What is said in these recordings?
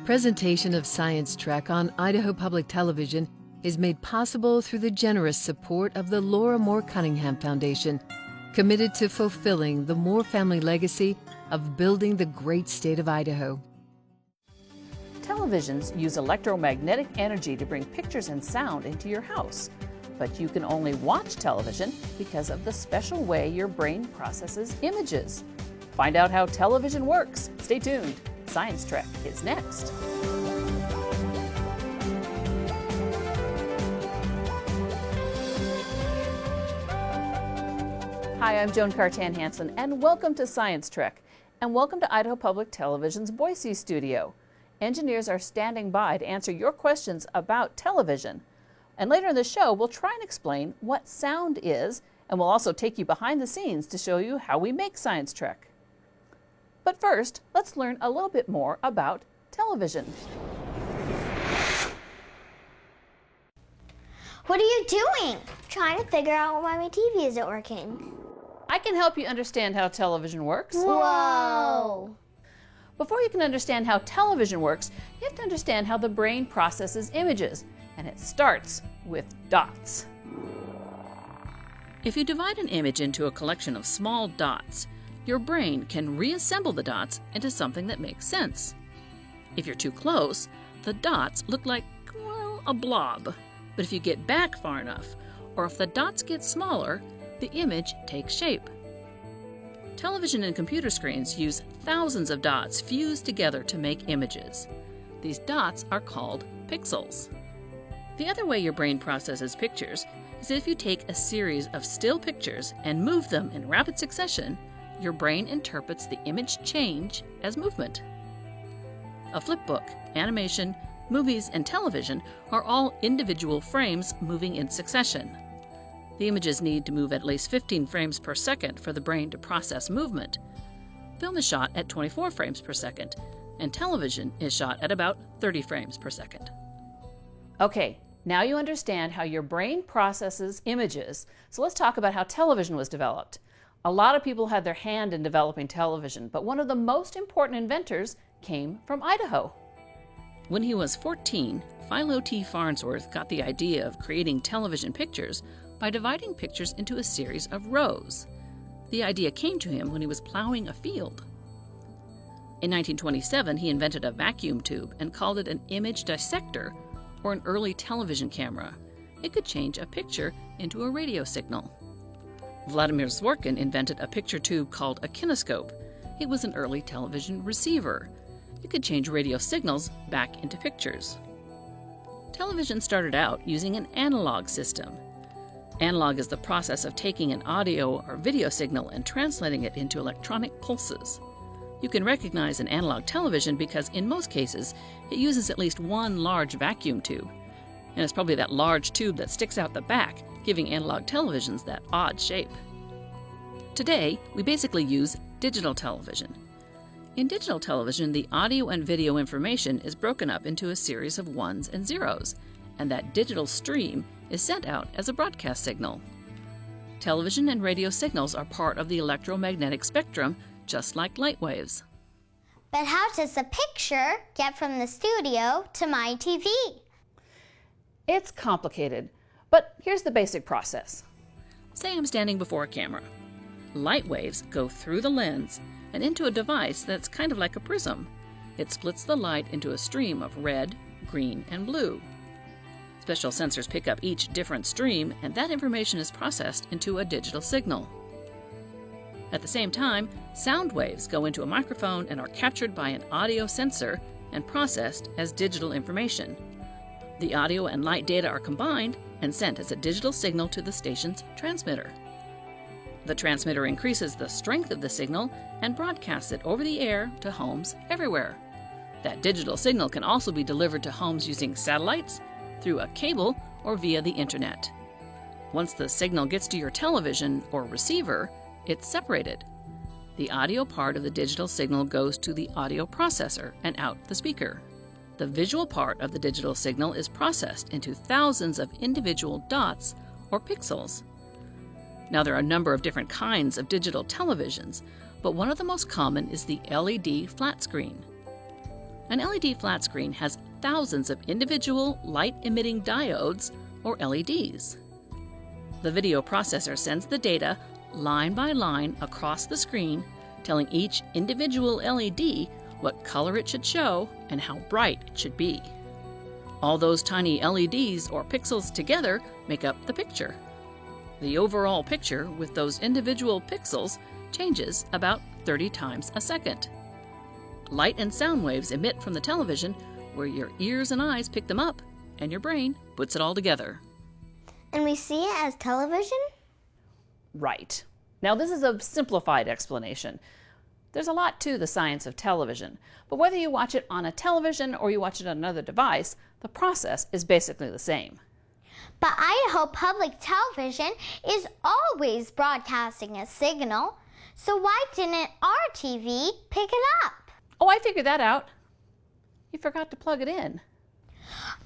Presentation of Science Trek on Idaho Public Television is made possible through the generous support of the Laura Moore Cunningham Foundation, committed to fulfilling the Moore family legacy of building the great state of Idaho. Televisions use electromagnetic energy to bring pictures and sound into your house. But you can only watch television because of the special way your brain processes images. Find out how television works. Stay tuned. Science Trek is next. Hi, I'm Joan Cartan-Hansen, and welcome to Science Trek, and welcome to Idaho Public Television's Boise studio. Engineers are standing by to answer your questions about television. And later in the show, we'll try and explain what sound is, and we'll also take you behind the scenes to show you how we make Science Trek. But first, let's learn a little bit more about television. What are you doing? Trying to figure out why my TV isn't working. I can help you understand how television works. Whoa! Before you can understand how television works, you have to understand how the brain processes images, and it starts with dots. If you divide an image into a collection of small dots, your brain can reassemble the dots into something that makes sense. If you're too close, the dots look like, well, a blob. But if you get back far enough, or if the dots get smaller, the image takes shape. Television and computer screens use thousands of dots fused together to make images. These dots are called pixels. The other way your brain processes pictures is if you take a series of still pictures and move them in rapid succession, your brain interprets the image change as movement. A flipbook, animation, movies, and television are all individual frames moving in succession. The images need to move at least 15 frames per second for the brain to process movement. Film is shot at 24 frames per second, and television is shot at about 30 frames per second. Okay, now you understand how your brain processes images, so let's talk about how television was developed. A lot of people had their hand in developing television, but one of the most important inventors came from Idaho. When he was 14, Philo T. Farnsworth got the idea of creating television pictures by dividing pictures into a series of rows. The idea came to him when he was plowing a field. In 1927, he invented a vacuum tube and called it an image dissector, or an early television camera. It could change a picture into a radio signal. Vladimir Zworykin invented a picture tube called a kinescope. It was an early television receiver. It could change radio signals back into pictures. Television started out using an analog system. Analog is the process of taking an audio or video signal and translating it into electronic pulses. You can recognize an analog television because in most cases it uses at least one large vacuum tube. And it's probably that large tube that sticks out the back, giving analog televisions that odd shape. Today, we basically use digital television. In digital television, the audio and video information is broken up into a series of ones and zeros, and that digital stream is sent out as a broadcast signal. Television and radio signals are part of the electromagnetic spectrum, just like light waves. But how does the picture get from the studio to my TV? It's complicated, but here's the basic process. Say I'm standing before a camera. Light waves go through the lens and into a device that's kind of like a prism. It splits the light into a stream of red, green, and blue. Special sensors pick up each different stream, and that information is processed into a digital signal. At the same time, sound waves go into a microphone and are captured by an audio sensor and processed as digital information. The audio and light data are combined and sent as a digital signal to the station's transmitter. The transmitter increases the strength of the signal and broadcasts it over the air to homes everywhere. That digital signal can also be delivered to homes using satellites, through a cable, or via the internet. Once the signal gets to your television or receiver, it's separated. The audio part of the digital signal goes to the audio processor and out the speaker. The visual part of the digital signal is processed into thousands of individual dots or pixels. Now, there are a number of different kinds of digital televisions, but one of the most common is the LED flat screen. An LED flat screen has thousands of individual light-emitting diodes, or LEDs. The video processor sends the data line by line across the screen, telling each individual LED what color it should show and how bright it should be. All those tiny LEDs or pixels together make up the picture. The overall picture with those individual pixels changes about 30 times a second. Light and sound waves emit from the television where your ears and eyes pick them up and your brain puts it all together. And we see it as television? Right. Now, this is a simplified explanation. There's a lot to the science of television, but whether you watch it on a television or you watch it on another device, the process is basically the same. But Idaho Public Television is always broadcasting a signal, so why didn't our TV pick it up? Oh, I figured that out. You forgot to plug it in.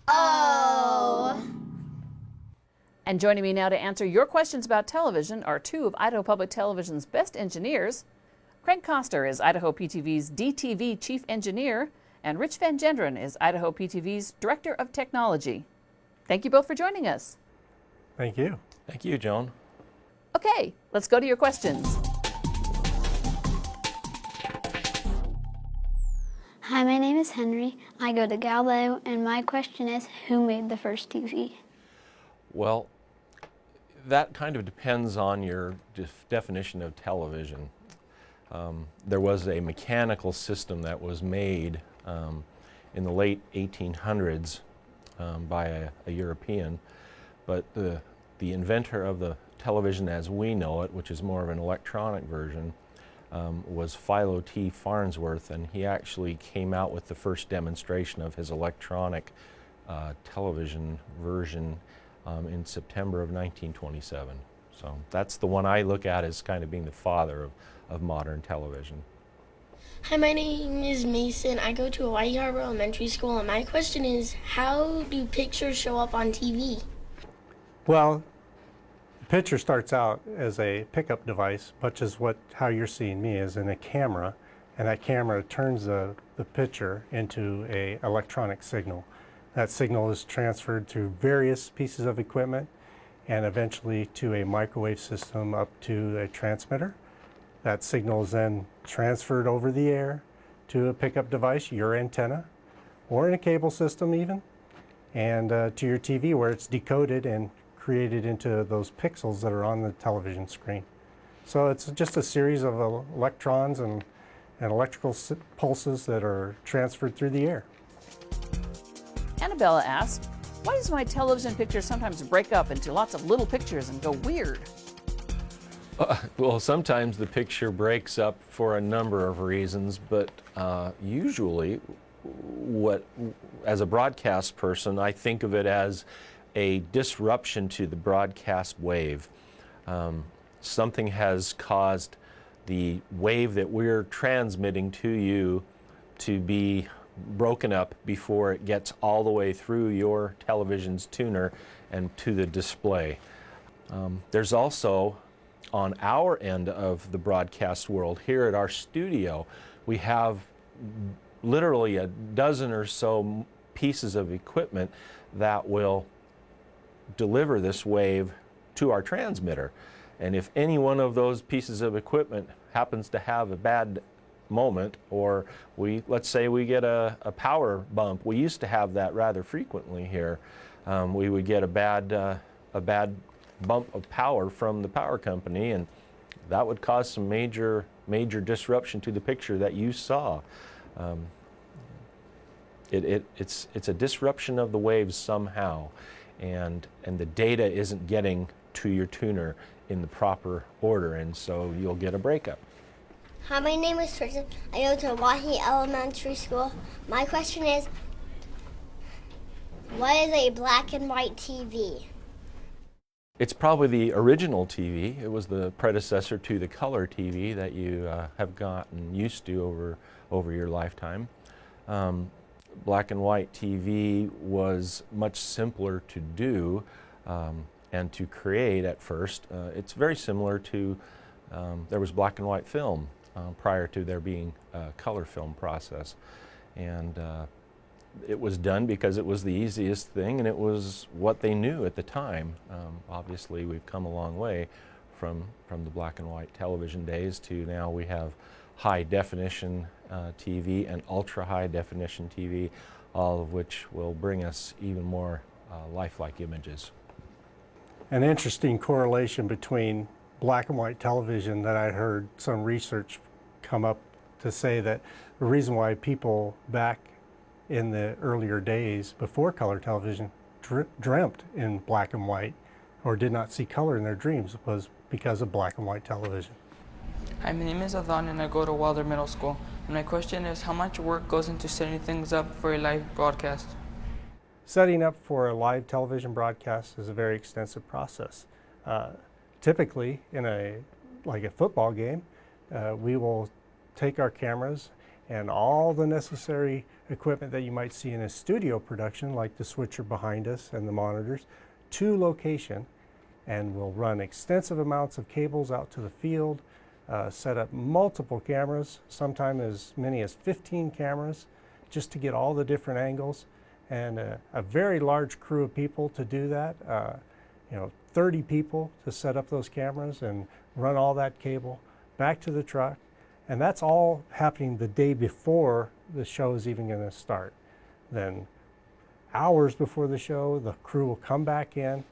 Oh. And joining me now to answer your questions about television are two of Idaho Public Television's best engineers. Craig Koster is Idaho PTV's DTV Chief Engineer, and Rich Van Genderen is Idaho PTV's Director of Technology. Thank you both for joining us. Thank you. Thank you, Joan. Okay, let's go to your questions. Hi, my name is Henry. I go to Galileo, and my question is, who made the first TV? Well, that kind of depends on your definition of television. There was a mechanical system that was made in the late 1800s by a European, but the inventor of the television as we know it, which is more of an electronic version, was Philo T. Farnsworth, and he actually came out with the first demonstration of his electronic television version in September of 1927. So that's the one I look at as kind of being the father of modern television. Hi, my name is Mason. I go to Hawaii Harbor Elementary School, and my question is, how do pictures show up on TV? Well, the picture starts out as a pickup device, much as how you're seeing me is in a camera, and that camera turns the picture into an electronic signal. That signal is transferred through various pieces of equipment and eventually to a microwave system up to a transmitter. That signal is then transferred over the air to a pickup device, your antenna, or in a cable system even, and to your TV where it's decoded and created into those pixels that are on the television screen. So it's just a series of electrons and electrical pulses that are transferred through the air. Annabella asked, why does my television picture sometimes break up into lots of little pictures and go weird? Well, sometimes the picture breaks up for a number of reasons, but usually as a broadcast person, I think of it as a disruption to the broadcast wave. Something has caused the wave that we're transmitting to you to be broken up before it gets all the way through your television's tuner and to the display. There's also, on our end of the broadcast world, here at our studio, we have literally a dozen or so pieces of equipment that will deliver this wave to our transmitter. And if any one of those pieces of equipment happens to have a bad moment, or let's say we get a power bump, we used to have that rather frequently here. We would get a bad bump of power from the power company, and that would cause some major disruption to the picture that you saw. It's a disruption of the waves somehow, and the data isn't getting to your tuner in the proper order, and so you'll get a breakup. Hi, my name is Tristan. I go to Hawaii Elementary School. My question is, what is a black and white TV? It's probably the original TV. It was the predecessor to the color TV that you have gotten used to over your lifetime. Black and white TV was much simpler to do and to create at first. It's very similar to, there was black and white film prior to there being a color film process. And it was done because it was the easiest thing and it was what they knew at the time. Obviously, we've come a long way from the black and white television days to now we have high definition TV and ultra high definition TV, all of which will bring us even more lifelike images. An interesting correlation between black and white television that I heard some research come up to say that the reason why people back in the earlier days before color television dreamt in black and white or did not see color in their dreams was because of black and white television. Hi, my name is Adhan and I go to Wilder Middle School. And my question is, how much work goes into setting things up for a live broadcast? Setting up for a live television broadcast is a very extensive process. Typically, in like a football game, we will take our cameras and all the necessary equipment that you might see in a studio production, like the switcher behind us and the monitors, to location, and we'll run extensive amounts of cables out to the field, set up multiple cameras, sometimes as many as 15 cameras, just to get all the different angles, and a very large crew of people to do that. 30 people to set up those cameras and run all that cable back to the truck. And that's all happening the day before the show is even going to start. Then hours before the show, the crew will come back in.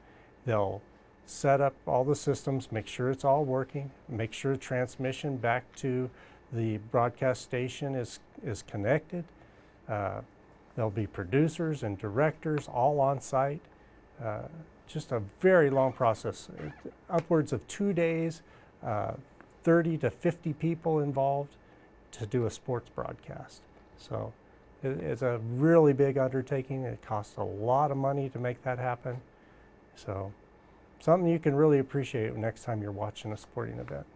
They'll set up all the systems, make sure it's all working, make sure transmission back to the broadcast station is connected. There'll be producers and directors all on site. Just a very long process, upwards of 2 days, 30 to 50 people involved to do a sports broadcast. So it's a really big undertaking. It costs a lot of money to make that happen. So something you can really appreciate next time you're watching a sporting event.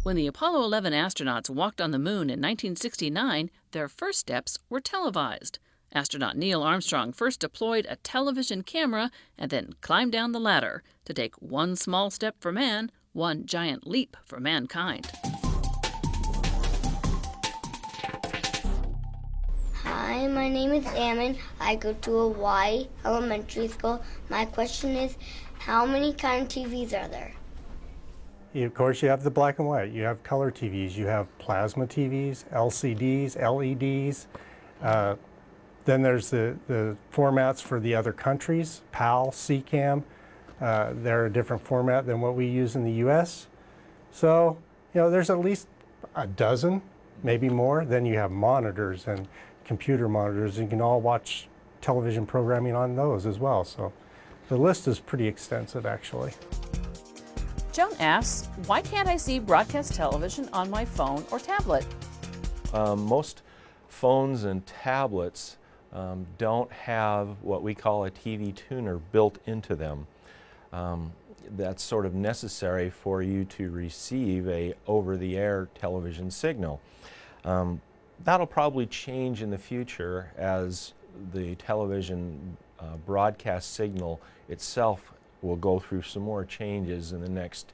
When the Apollo 11 astronauts walked on the moon in 1969, their first steps were televised. Astronaut Neil Armstrong first deployed a television camera and then climbed down the ladder to take one small step for man, one giant leap for mankind. Hi, my name is Ammon. I go to a Y elementary school. My question is, how many kind of TVs are there? Of course, you have the black and white. You have color TVs. You have plasma TVs, LCDs, LEDs. Then there's the formats for the other countries, PAL, CCAM. They're a different format than what we use in the U.S. So, there's at least a dozen, maybe more. Then you have monitors and computer monitors. You can all watch television programming on those as well. So the list is pretty extensive, actually. Joan asks, why can't I see broadcast television on my phone or tablet? Most phones and tablets don't have what we call a TV tuner built into them. That's sort of necessary for you to receive a over-the-air television signal. That'll probably change in the future as the television broadcast signal itself will go through some more changes in the next,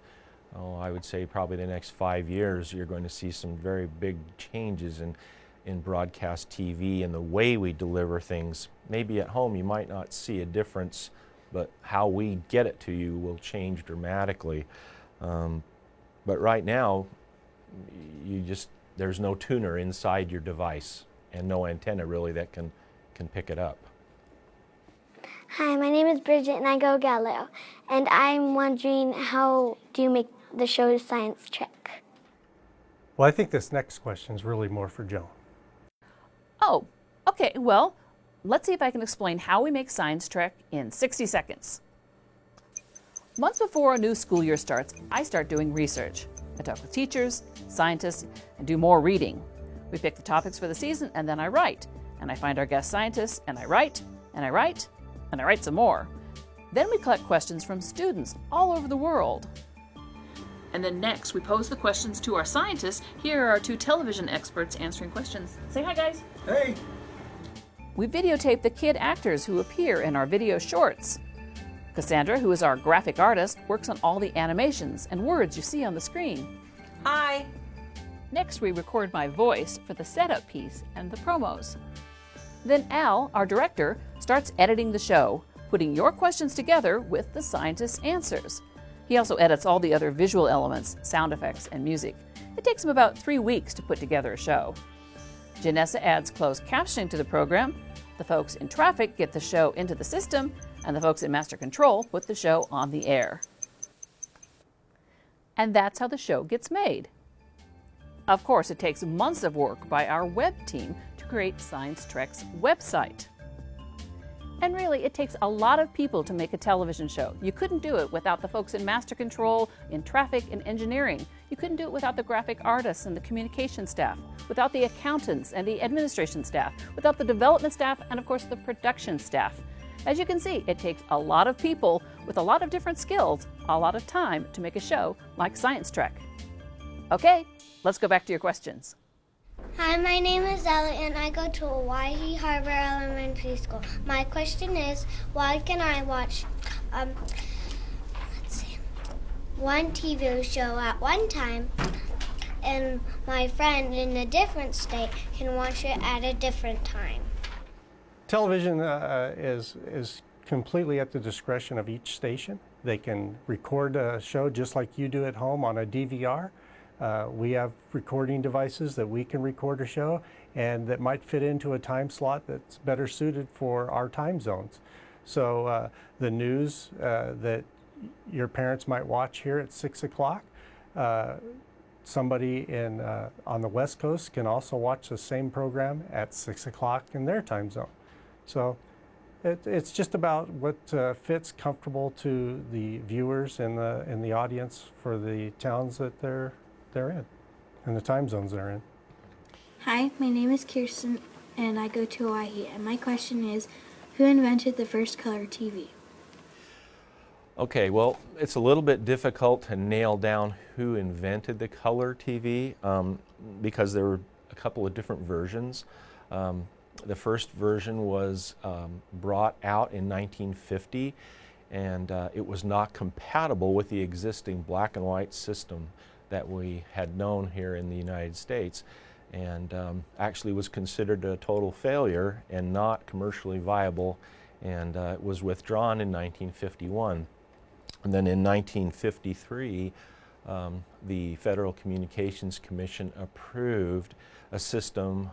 I would say probably the next 5 years. You're going to see some very big changes in broadcast TV and the way we deliver things. Maybe at home you might not see a difference, but how we get it to you will change dramatically. But right now, there's no tuner inside your device and no antenna really that can pick it up. Hi, my name is Bridget and I go Galileo. And I'm wondering, how do you make the show Science Trek? Well, I think this next question is really more for Joan. Oh, okay, well, let's see if I can explain how we make Science Trek in 60 seconds. Months before a new school year starts, I start doing research. I talk with teachers, scientists, and do more reading. We pick the topics for the season, and then I write. And I find our guest scientists, and I write, and I write, and I write some more. Then we collect questions from students all over the world. And then next, we pose the questions to our scientists. Here are our two television experts answering questions. Say hi, guys. Hey. We videotape the kid actors who appear in our video shorts. Cassandra, who is our graphic artist, works on all the animations and words you see on the screen. Hi. Next, we record my voice for the setup piece and the promos. Then Al, our director, starts editing the show, putting your questions together with the scientists' answers. He also edits all the other visual elements, sound effects, and music. It takes him about 3 weeks to put together a show. Janessa adds closed captioning to the program. The folks in traffic get the show into the system, and the folks in master control put the show on the air. And that's how the show gets made. Of course, it takes months of work by our web team to create Science Trek's website. And really, it takes a lot of people to make a television show. You couldn't do it without the folks in master control, in traffic, and engineering. You couldn't do it without the graphic artists and the communication staff, without the accountants and the administration staff, without the development staff, and of course the production staff. As you can see, it takes a lot of people with a lot of different skills, a lot of time to make a show like Science Trek. Okay, let's go back to your questions. Hi, my name is Ella and I go to Hawaii Harbor Elementary School. My question is, why can I watch one TV show at one time and my friend in a different state can watch it at a different time? Television is completely at the discretion of each station. They can record a show just like you do at home on a DVR. We have recording devices that we can record a show and that might fit into a time slot that's better suited for our time zones. So the news that your parents might watch here at 6 o'clock, somebody on the West Coast can also watch the same program at 6 o'clock in their time zone. So it's just about what fits comfortable to the viewers and the audience for the towns that they're in and the time zones they're in. Hi, my name is Kirsten and I go to Hawaii, and my question is, who invented the first color TV? Okay, well, it's a little bit difficult to nail down who invented the color TV because there were a couple of different versions. The first version was brought out in 1950, and it was not compatible with the existing black and white system that we had known here in the United States, and actually was considered a total failure and not commercially viable, and it was withdrawn in 1951. And then in 1953, the Federal Communications Commission approved a system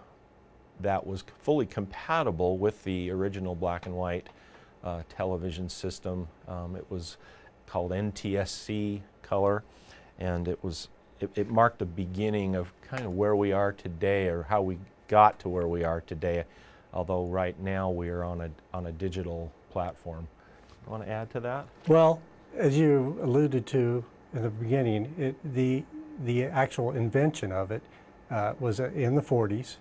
that was fully compatible with the original black and white television system. It was called NTSC color, and it marked the beginning of kind of where we are today, or how we got to where we are today, although right now we are on a digital platform. You want to add to that? Well, As you alluded to in the beginning, the actual invention of it was in the 40s.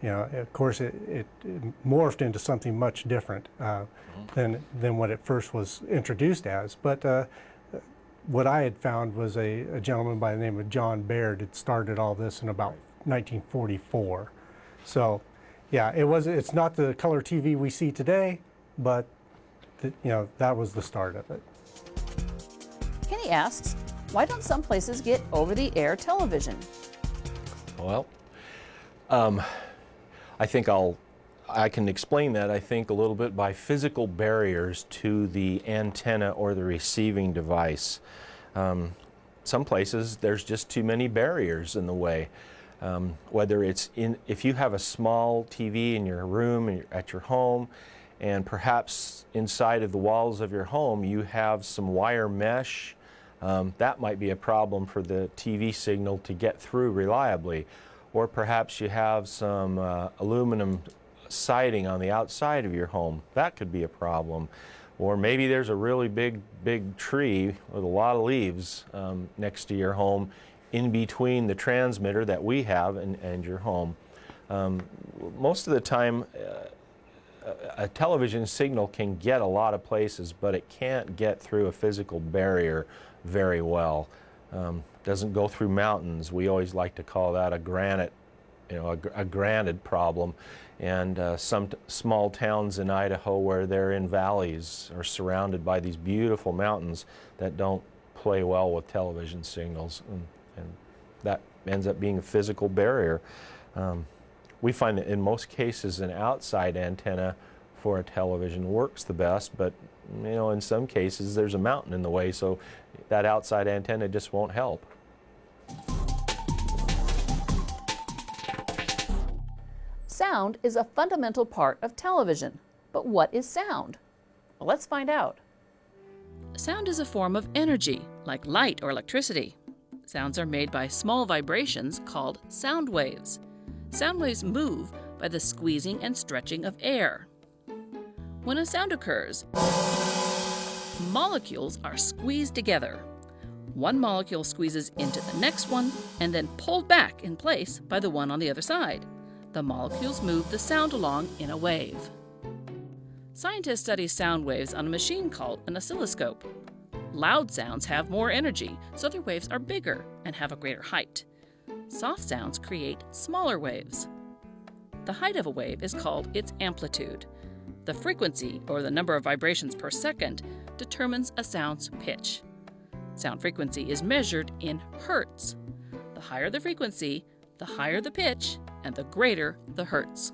You know, of course, it morphed into something much different than what it first was introduced as. But what I had found was a gentleman by the name of John Baird had started all this in about 1944. So, yeah, it's not the color TV we see today, but you know, that was the start of it. Kenny asks, why don't some places get over-the-air television? Well, I think I can explain that, I think, a little bit by physical barriers to the antenna or the receiving device. Some places there's just too many barriers in the way. Whether it's if you have a small TV in your room and at your home, and perhaps inside of the walls of your home you have some wire mesh, that might be a problem for the TV signal to get through reliably. Or perhaps you have some aluminum siding on the outside of your home. That could be a problem. Or maybe there's a really big tree with a lot of leaves next to your home, in between the transmitter that we have and your home. Most of the time, a television signal can get a lot of places, but it can't get through a physical barrier very well. Doesn't go through mountains. We always like to call that a granite a granted problem. And some small towns in Idaho where they're in valleys are surrounded by these beautiful mountains that don't play well with television signals, and that ends up being a physical barrier. We find that in most cases an outside antenna for a television works the best, but in some cases there's a mountain in the way, so that outside antenna just won't help. Sound is a fundamental part of television. But what is sound? Well, let's find out. Sound is a form of energy, like light or electricity. Sounds are made by small vibrations called sound waves. Sound waves move by the squeezing and stretching of air. When a sound occurs, molecules are squeezed together. One molecule squeezes into the next one and then pulled back in place by the one on the other side. The molecules move the sound along in a wave. Scientists study sound waves on a machine called an oscilloscope. Loud sounds have more energy, so their waves are bigger and have a greater height. Soft sounds create smaller waves. The height of a wave is called its amplitude. The frequency, or the number of vibrations per second, determines a sound's pitch. Sound frequency is measured in hertz. The higher the frequency, the higher the pitch, and the greater the hertz.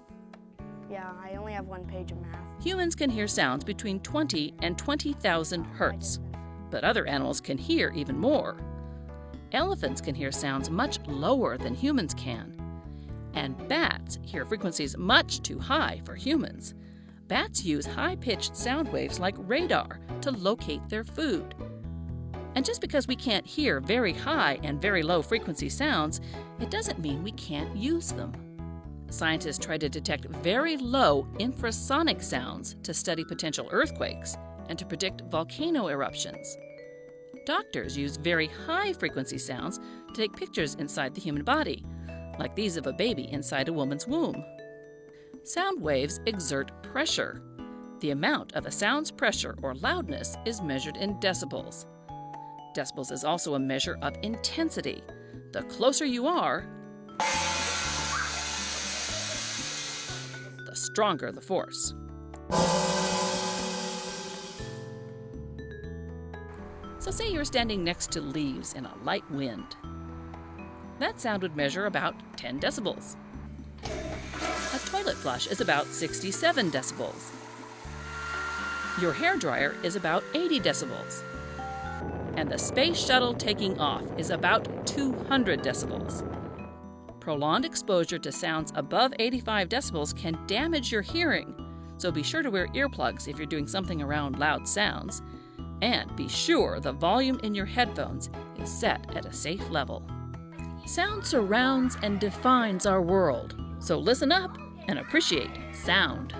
Yeah, I only have one page of math. Humans can hear sounds between 20 and 20,000 hertz, but other animals can hear even more. Elephants can hear sounds much lower than humans can. And bats hear frequencies much too high for humans. Bats use high-pitched sound waves like radar to locate their food. And just because we can't hear very high and very low frequency sounds, it doesn't mean we can't use them. Scientists try to detect very low infrasonic sounds to study potential earthquakes and to predict volcano eruptions. Doctors use very high frequency sounds to take pictures inside the human body, like these of a baby inside a woman's womb. Sound waves exert pressure. The amount of a sound's pressure or loudness is measured in decibels. Decibels is also a measure of intensity. The closer you are, the stronger the force. So say you're standing next to leaves in a light wind. That sound would measure about 10 decibels. A toilet flush is about 67 decibels. Your hairdryer is about 80 decibels. And the space shuttle taking off is about 200 decibels. Prolonged exposure to sounds above 85 decibels can damage your hearing, so be sure to wear earplugs if you're doing something around loud sounds. And be sure the volume in your headphones is set at a safe level. Sound surrounds and defines our world, so listen up and appreciate sound.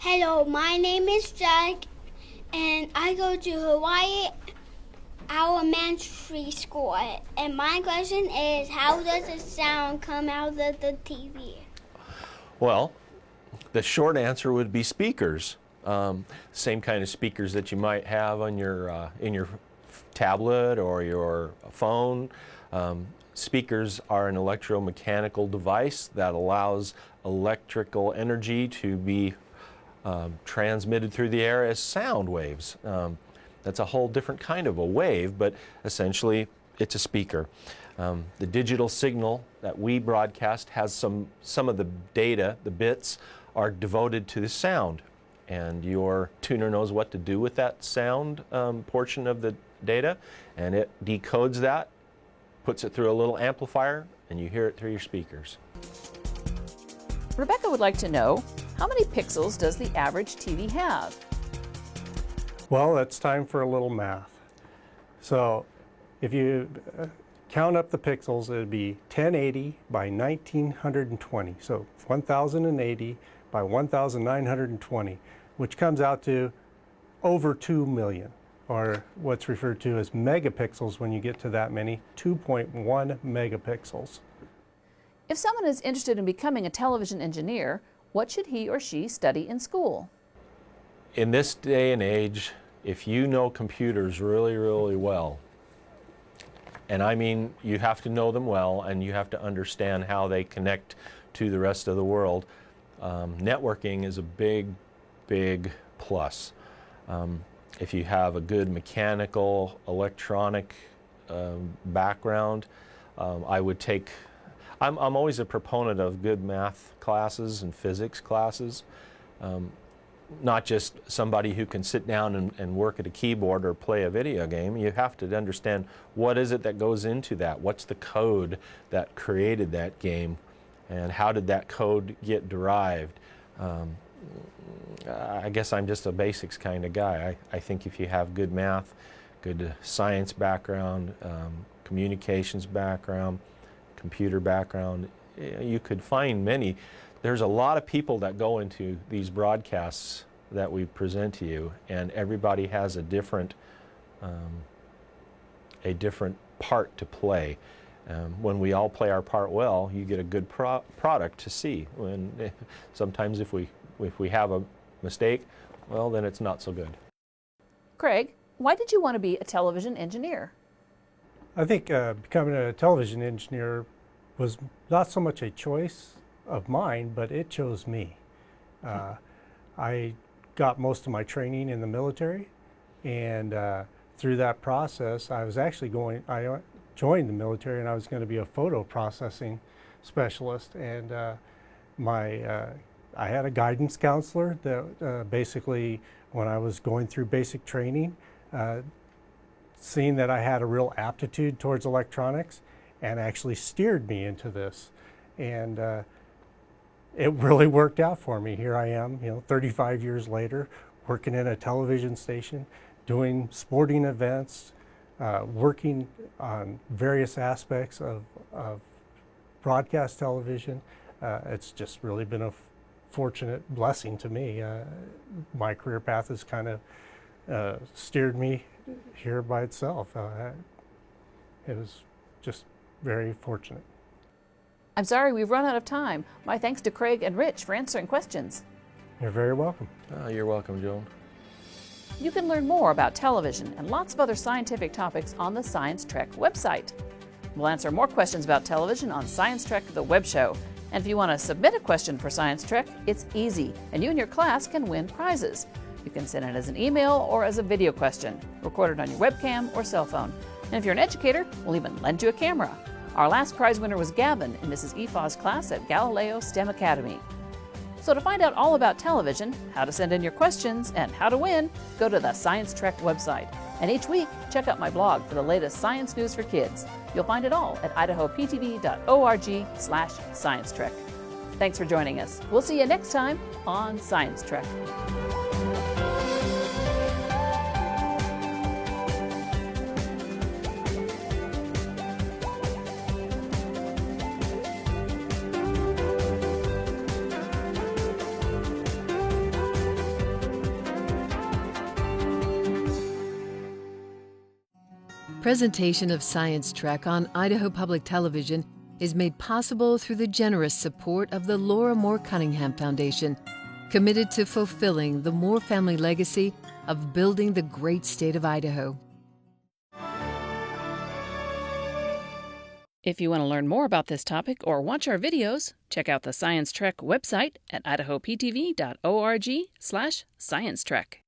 Hello, my name is Jack, and I go to Hawaii Elementary School. And my question is, how does the sound come out of the TV? Well, the short answer would be speakers. Same kind of speakers that you might have on your in your tablet or your phone. Speakers are an electromechanical device that allows electrical energy to be transmitted through the air as sound waves. That's a whole different kind of a wave, but essentially it's a speaker. The digital signal that we broadcast has some of the data, the bits, are devoted to the sound. And your tuner knows what to do with that sound portion of the data, and it decodes that, puts it through a little amplifier, and you hear it through your speakers. Rebecca would like to know, how many pixels does the average TV have? Well, it's time for a little math. So if you count up the pixels, it would be 1080 by 1920. So 1080 by 1920, which comes out to over 2 million, or what's referred to as megapixels when you get to that many, 2.1 megapixels. If someone is interested in becoming a television engineer, what should he or she study in school? In this day and age, if you know computers really, really well, and I mean you have to know them well and you have to understand how they connect to the rest of the world, networking is a big, big plus. If you have a good mechanical, electronic background, I would take, I'm always a proponent of good math classes and physics classes. Not just somebody who can sit down and work at a keyboard or play a video game. You have to understand what is it that goes into that. What's the code that created that game, and how did that code get derived? I guess I'm just a basics kind of guy. I think if you have good math, good science background, communications background, computer background, you could find many. There's a lot of people that go into these broadcasts that we present to you, and everybody has a different part to play. When we all play our part well, you get a good product to see. Sometimes if we have a mistake, well, then it's not so good. Craig, why did you want to be a television engineer? I think becoming a television engineer was not so much a choice of mine, but it chose me. I got most of my training in the military, and through that process, I was actually I joined the military, and I was going to be a photo processing specialist. And I had a guidance counselor that basically, when I was going through basic training, seeing that I had a real aptitude towards electronics, and actually steered me into this. And it really worked out for me. Here I am, 35 years later, working in a television station, doing sporting events, working on various aspects of broadcast television. It's just really been a fortunate blessing to me. My career path has kind of steered me here by itself. It was just very fortunate. I'm sorry we've run out of time. My thanks to Craig and Rich for answering questions. You're very welcome. You're welcome, Joan. You can learn more about television and lots of other scientific topics on the Science Trek website. We'll answer more questions about television on Science Trek, the web show. And if you want to submit a question for Science Trek, it's easy, and you and your class can win prizes. You can send it as an email or as a video question, recorded on your webcam or cell phone. And if you're an educator, we'll even lend you a camera. Our last prize winner was Gavin in Mrs. Efa's class at Galileo STEM Academy. So to find out all about television, how to send in your questions, and how to win, go to the Science Trek website. And each week, check out my blog for the latest science news for kids. You'll find it all at idahoptv.org/science-trek. Thanks for joining us. We'll see you next time on Science Trek. Presentation of Science Trek on Idaho Public Television is made possible through the generous support of the Laura Moore Cunningham Foundation, committed to fulfilling the Moore family legacy of building the great state of Idaho. If you want to learn more about this topic or watch our videos, check out the Science Trek website at idahoptv.org/science-trek.